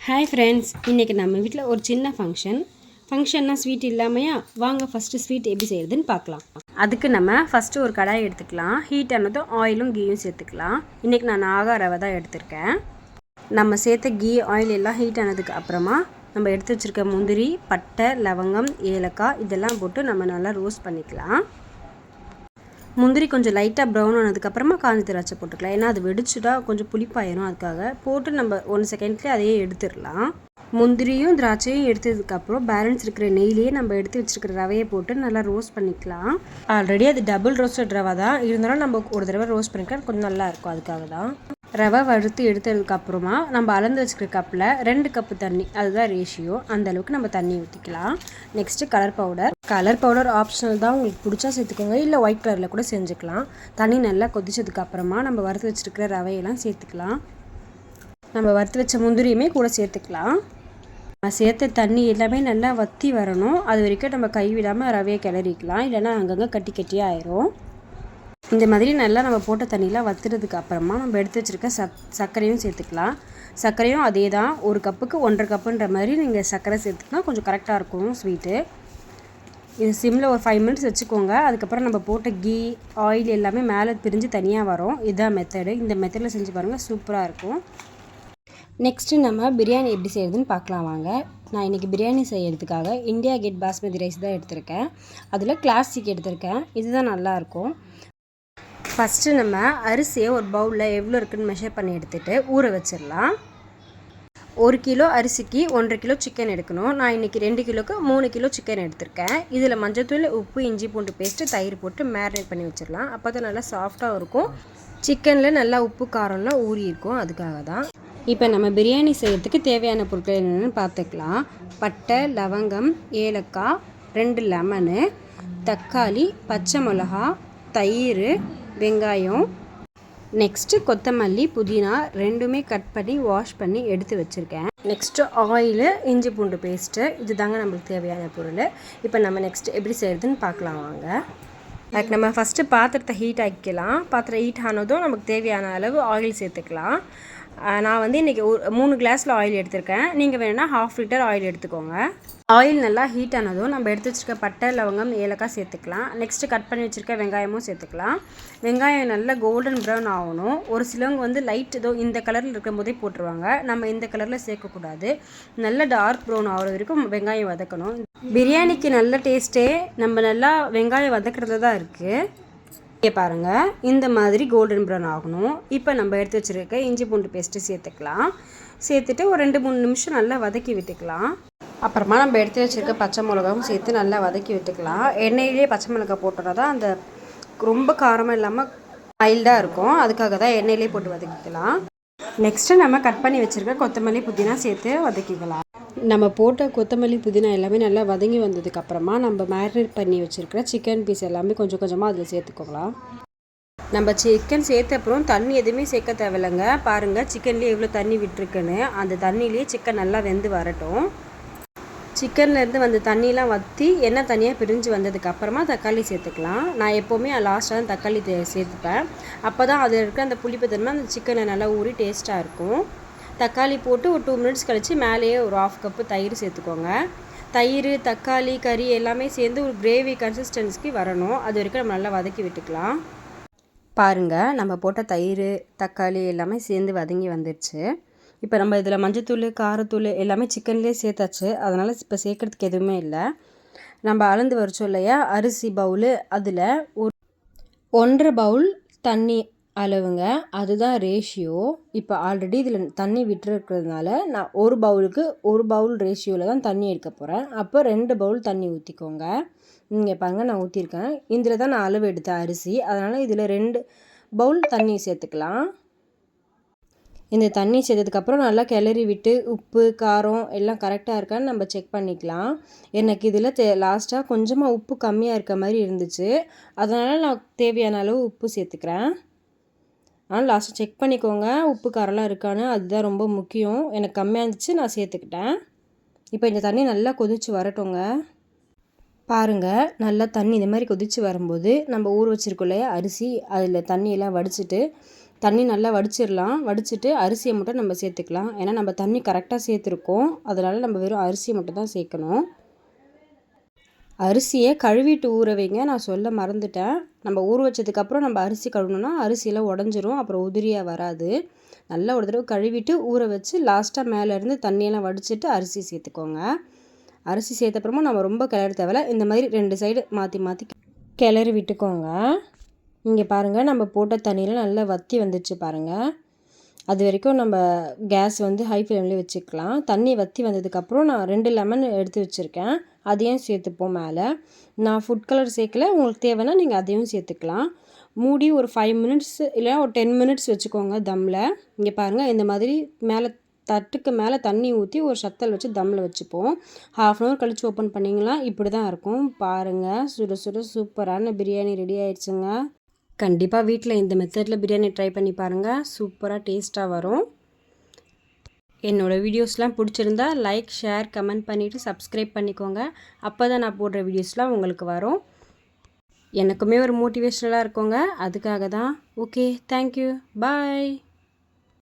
Hi friends, இன்றைக்கி நம்ம வீட்டில் ஒரு சின்ன ஃபங்க்ஷன்னா ஸ்வீட் இல்லாமையா வாங்க ஃபஸ்ட்டு ஸ்வீட் எப்படி செய்கிறதுன்னு பார்க்கலாம். அதுக்கு நம்ம ஃபஸ்ட்டு ஒரு கடாய் எடுத்துக்கலாம். ஹீட் ஆனதும் ஆயிலும் கீயும் சேர்த்துக்கலாம். இன்றைக்கி நான் நாகா ரவை தான் எடுத்திருக்கேன். நம்ம சேர்த்த கீ ஆயில் எல்லாம் ஹீட் ஆனதுக்கு அப்புறமா நம்ம எடுத்து வச்சுருக்க முந்திரி, பட்டை, லவங்கம், ஏலக்காய் இதெல்லாம் போட்டு நம்ம நல்லா ரோஸ்ட் பண்ணிக்கலாம். முந்திரி கொஞ்சம் லைட்டாக ப்ரௌன் ஆனதுக்கப்புறமா காஞ்சி திராட்சை போட்டுக்கலாம். ஏன்னா அது வெடிச்சுட்டா கொஞ்சம் புளிப்பாயிரும். அதுக்காக போட்டு நம்ம 1 செகண்ட்லேயே அதையே எடுத்துடலாம். முந்திரியும் திராட்சையும் எடுத்ததுக்கப்புறம் பேலன்ஸ் இருக்கிற நெய்லேயே நம்ம எடுத்து வச்சுருக்கிற ரவையை போட்டு நல்லா ரோஸ்ட் பண்ணிக்கலாம். ஆல்ரெடி அது டபுள் ரோஸ்டட் ரவை தான், இருந்தாலும் நம்ம ஒரு தடவை ரோஸ்ட் பண்ணிக்கலாம், கொஞ்சம் நல்லாயிருக்கும். அதுக்காக தான் ரவை வறுத்து எடுத்ததுக்கப்புறமா நம்ம அளந்து வச்சுக்கிற கப்பில் 2 கப்பு தண்ணி, அதுதான் ரேஷியோ, அந்தளவுக்கு நம்ம தண்ணி ஊற்றிக்கலாம். நெக்ஸ்ட்டு கலர் பவுடர் ஆப்ஷனல் தான், உங்களுக்கு பிடிச்சா சேர்த்துக்கோங்க, இல்லை ஒயிட் கலரில் கூட செஞ்சுக்கலாம். தண்ணி நல்லா கொதிச்சதுக்கப்புறமா நம்ம வறுத்து வச்சுருக்கிற ரவையெல்லாம் சேர்த்துக்கலாம். நம்ம வறுத்து வச்ச முந்திரியுமே கூட சேர்த்துக்கலாம். நம்ம சேர்த்த தண்ணி எல்லாமே நல்லா வற்றி வரணும். அது வரைக்கும் நம்ம கைவிடாமல் ரவையை கிளறிக்கலாம், இல்லைன்னா அங்கங்கே கட்டியாக ஆயிரும். இந்த மாதிரி நல்லா நம்ம போட்ட தண்ணியெலாம் வத்துறதுக்கு அப்புறமா நம்ம எடுத்து வச்சுருக்க சர்க்கரையும் சேர்த்துக்கலாம். சர்க்கரையும் அதே தான், 1 கப்புக்கு 1.5 கப்புன்ற மாதிரி நீங்கள் சர்க்கரை சேர்த்துக்கலாம், கொஞ்சம் கரெக்டாக இருக்கும் ஸ்வீட்டு. இது சிம்மில் ஒரு 5 மினிட்ஸ் வச்சுக்கோங்க. அதுக்கப்புறம் நம்ம போட்ட கீ ஆயில் எல்லாமே மேலே பிரிஞ்சு தனியாக வரும். இதுதான் மெத்தடு. இந்த மெத்தடில் செஞ்சு பாருங்கள், சூப்பராக இருக்கும். நெக்ஸ்ட்டு நம்ம பிரியாணி எப்படி செய்கிறதுன்னு பார்க்கலாம் வாங்க. நான் இன்றைக்கி பிரியாணி செய்கிறதுக்காக இந்தியா கேட் பாஸ்மதி ரைஸ் தான் எடுத்திருக்கேன். அதில் கிளாசிக் எடுத்திருக்கேன். இதுதான் நல்லாயிருக்கும். ஃபஸ்ட்டு நம்ம அரிசியை ஒரு பவுலில் எவ்வளோ இருக்குதுன்னு மெஷர் பண்ணி எடுத்துகிட்டு ஊற வச்சிடலாம். 1 கிலோ அரிசிக்கு 1.5 கிலோ சிக்கன் எடுக்கணும். நான் இன்றைக்கி 2 கிலோக்கு 3 கிலோ சிக்கன் எடுத்திருக்கேன். இதில் மஞ்சத்தூள், உப்பு, இஞ்சி பூண்டு பேஸ்ட்டு, தயிர் போட்டு மேரினேட் பண்ணி வச்சிடலாம். அப்போ தான் நல்லா சாஃப்டாக இருக்கும். சிக்கனில் நல்லா உப்பு காரம்லாம் ஊறி இருக்கும், அதுக்காக தான். இப்போ நம்ம பிரியாணி செய்கிறதுக்கு தேவையான பொருட்கள் என்னென்னு பார்த்துக்கலாம். பட்டை, லவங்கம், ஏலக்காய், 2 லெமனு, தக்காளி, பச்சை மிளகா, தயிர், வெங்காயம், நெக்ஸ்ட்டு கொத்தமல்லி, புதினா 2மே கட் பண்ணி வாஷ் பண்ணி எடுத்து வச்சுருக்கேன். நெக்ஸ்ட்டு ஆயிலு, இஞ்சி பூண்டு பேஸ்ட்டு, இது தாங்க நம்மளுக்கு தேவையான பொருள். இப்போ நம்ம நெக்ஸ்ட்டு எப்படி செய்கிறதுன்னு பார்க்கலாம் வாங்க. அதுக்கு நம்ம ஃபஸ்ட்டு பாத்திரத்தை ஹீட் ஆக்கிக்கலாம். பாத்திரம் ஹீட் ஆனதும் நமக்கு தேவையான அளவு ஆயில் சேர்த்துக்கலாம். நான் வந்து இன்றைக்கி 3 கிளாஸில் ஆயில் எடுத்திருக்கேன். நீங்கள் வேணும்னா 1/2 லிட்டர் ஆயில் எடுத்துக்கோங்க. ஆயில் நல்லா ஹீட் ஆனதும் நம்ம எடுத்து வச்சுருக்க பட்டை, லவங்கம், ஏலக்காய் சேர்த்துக்கலாம். நெக்ஸ்ட்டு கட் பண்ணி வச்சுருக்க வெங்காயமும் சேர்த்துக்கலாம். வெங்காயம் நல்லா கோல்டன் ப்ரௌன் ஆகணும். ஒரு சிலவங்க வந்து லைட் ஏதோ இந்த கலரில் இருக்கும் போதே போட்டுருவாங்க. நம்ம இந்த கலரில் சேர்க்கக்கூடாது. நல்லா டார்க் ப்ரௌன் ஆகிற வரைக்கும் வெங்காயம் வதக்கணும். பிரியாணிக்கு நல்ல டேஸ்ட்டே நம்ம நல்லா வெங்காயம் வதக்கிறதுல தான் இருக்குது. இங்கே பாருங்கள், இந்த மாதிரி கோல்டன் ப்ரௌன் ஆகணும். இப்போ நம்ம எடுத்து வச்சுருக்க இஞ்சி பூண்டு பேஸ்ட்டு சேர்த்துக்கலாம். சேர்த்துட்டு ஒரு 2-3 நிமிஷம் நல்லா வதக்கி விட்டுக்கலாம். அப்புறமா நம்ம எடுத்து வச்சுருக்க பச்சை மிளகாவும் சேர்த்து நல்லா வதக்கி விட்டுக்கலாம். எண்ணெயிலே பச்சை மிளகாய் போட்டோன்னா தான் அந்த ரொம்ப காரமாக இல்லாமல் மைல்டாக இருக்கும். அதுக்காக தான் எண்ணெயிலே போட்டு வதக்கிக்கலாம். நெக்ஸ்ட்டு நம்ம கட் பண்ணி வச்சுருக்க கொத்தமல்லி, புதினா சேர்த்து வதக்கிக்கலாம். நம்ம போட்ட கொத்தமல்லி, புதினா எல்லாமே நல்லா வதங்கி வந்ததுக்கப்புறமா நம்ம மேரினேட் பண்ணி வச்சுருக்கிற சிக்கன் பீஸ் எல்லாமே கொஞ்சம் கொஞ்சமாக அதில் சேர்த்துக்கலாம். நம்ம சிக்கன் சேர்த்த அப்புறம் தண்ணி எதுவுமே சேர்க்க தேவையில்லைங்க. பாருங்கள், சிக்கன்லேயே எவ்வளோ தண்ணி விட்டுருக்குன்னு. அந்த தண்ணியிலே சிக்கன் நல்லா வெந்து வரட்டும். சிக்கன்லேருந்து வந்த தண்ணியெலாம் வற்றி எண்ணெய் தனியாக பிரிஞ்சு வந்ததுக்கப்புறமா தக்காளி சேர்த்துக்கலாம். நான் எப்போவுமே லாஸ்ட்டாக தான் தக்காளி சேர்த்துப்பேன். அப்போ தான் அதில் இருக்க அந்த புளிப்பு தன்மை அந்த சிக்கனை நல்லா ஊறி டேஸ்ட்டாக இருக்கும். தக்காளி போட்டு ஒரு 2 மினிட்ஸ் கழித்து மேலேயே ஒரு 1/2 கப்பு தயிர் சேர்த்துக்கோங்க. தயிர், தக்காளி, கறி எல்லாமே சேர்ந்து ஒரு கிரேவி கன்சிஸ்டன்சிக்கு வரணும். அது வரைக்கும் நம்ம நல்லா வதக்கி விட்டுக்கலாம். பாருங்கள், நம்ம போட்ட தயிர், தக்காளி எல்லாமே சேர்ந்து வதங்கி வந்துடுச்சு. இப்போ நம்ம இதில் மஞ்சத்தூள், காரத்தூள் எல்லாமே சிக்கன்லேயே சேர்த்தாச்சு. அதனால் இப்போ சேர்க்குறதுக்கு எதுவுமே இல்லை. நம்ம அளந்து வரைச்சோம் இல்லையா அரிசி பவுலு, அதில் ஒரு 1.5 பவுல் தண்ணி அளவுங்க, அதுதான் ரேஷியோ. இப்போ ஆல்ரெடி இதில் தண்ணி விட்டுருக்கிறதுனால நான் 1 பவுலுக்கு 1 பவுல் ரேஷியோவில் தான் தண்ணி எடுக்க போகிறேன். அப்போ 2 பவுல் தண்ணி ஊற்றிக்கோங்க. இங்கே பாருங்கள், நான் ஊற்றிருக்கேன். இதில் தான் நான் அளவு எடுத்தேன் அரிசி, அதனால் இதில் 2 பவுல் தண்ணி சேர்த்துக்கலாம். இந்த தண்ணி சேர்த்ததுக்கப்புறம் நல்லா கிளறி விட்டு உப்பு, காரம் எல்லாம் கரெக்டாக இருக்கான்னு நம்ம செக் பண்ணிக்கலாம். எனக்கு இதில் லாஸ்ட்டாக கொஞ்சமாக உப்பு கம்மியாக இருக்க மாதிரி இருந்துச்சு. அதனால் நான் தேவையான அளவு உப்பு சேர்த்துக்கிறேன். ஆனால் லாஸ்ட்டாக செக் பண்ணிக்கோங்க, உப்பு காரம்லாம் இருக்கான்னு, அதுதான் ரொம்ப முக்கியம். எனக்கு கம்மியாக இருந்துச்சு, நான் சேர்த்துக்கிட்டேன். இப்போ இந்த தண்ணி நல்லா கொதித்து வரட்டுங்க. பாருங்கள், நல்லா தண்ணி இந்த மாதிரி கொதித்து வரும்போது நம்ம ஊற வச்சுருக்கோம் இல்லையா அரிசி, அதில் தண்ணியெல்லாம் வடிச்சிட்டு தண்ணி நல்லா வடிச்சிடலாம். வடிச்சிட்டு அரிசியை மட்டும் நம்ம சேர்த்துக்கலாம். ஏன்னா நம்ம தண்ணி கரெக்டாக சேர்த்துருக்கோம், அதனால் நம்ம வெறும் அரிசியை மட்டும் தான் சேர்க்கணும். அரிசியை கழுவிட்டு ஊற வைங்க, நான் சொல்ல மறந்துட்டேன். நம்ம ஊற வச்சதுக்கப்புறம் நம்ம அரிசி கழுவினோன்னா அரிசியெல்லாம் உடஞ்சிரும், அப்புறம் உதிரியாக வராது. நல்லா ஒரு தடவை கழுவிட்டு ஊற வச்சு லாஸ்ட்டாக மேலேருந்து தண்ணியெல்லாம் வடிச்சிட்டு அரிசி சேர்த்துக்கோங்க. அரிசி சேர்த்தப்புறமா நம்ம ரொம்ப கிளற தேவையில்ல. இந்த மாதிரி 2 சைடு மாற்றி மாற்றி கிளறி விட்டுக்கோங்க. இங்கே பாருங்கள், நம்ம போட்ட தண்ணியில் நல்லா வற்றி வந்துடுச்சு பாருங்கள். அது வரைக்கும் நம்ம கேஸ் வந்து ஹை ஃப்ளேம்லேயே வச்சுக்கலாம். தண்ணி வற்றி வந்ததுக்கப்புறம் நான் 2 லெமன் எடுத்து வச்சுருக்கேன், அதையும் சேர்த்துப்போம் மேலே. நான் ஃபுட் கலர் சேர்க்கல, உங்களுக்கு தேவைன்னா நீங்கள் அதையும் சேர்த்துக்கலாம். மூடி ஒரு 5 மினிட்ஸ் இல்லை ஒரு 10 மினிட்ஸ் வச்சுக்கோங்க தம்மில். இங்கே பாருங்கள், இந்த மாதிரி மேலே தட்டுக்கு மேலே தண்ணி ஊற்றி ஒரு சத்தல் வச்சு தம்மில் வச்சுப்போம். 1/2 அன் ஹவர் கழித்து ஓப்பன் பண்ணிங்களா இப்படி தான் இருக்கும். பாருங்கள், சுட சுட சூப்பரான பிரியாணி ரெடி ஆயிடுச்சுங்க. கண்டிப்பாக வீட்டில் இந்த மெத்தடில் பிரியாணி ட்ரை பண்ணி பாருங்கள், சூப்பராக டேஸ்ட்டாக வரும். என்னோடய வீடியோஸ்லாம் பிடிச்சிருந்தா லைக், ஷேர், கமெண்ட் பண்ணிவிட்டு சப்ஸ்கிரைப் பண்ணிக்கோங்க. அப்போ தான் நான் போடுற வீடியோஸ்லாம் உங்களுக்கு வரும். எனக்குமே ஒரு மோட்டிவேஷ்னலாக இருக்குங்க, அதுக்காக தான். ஓகே, தேங்க்யூ, பாய்.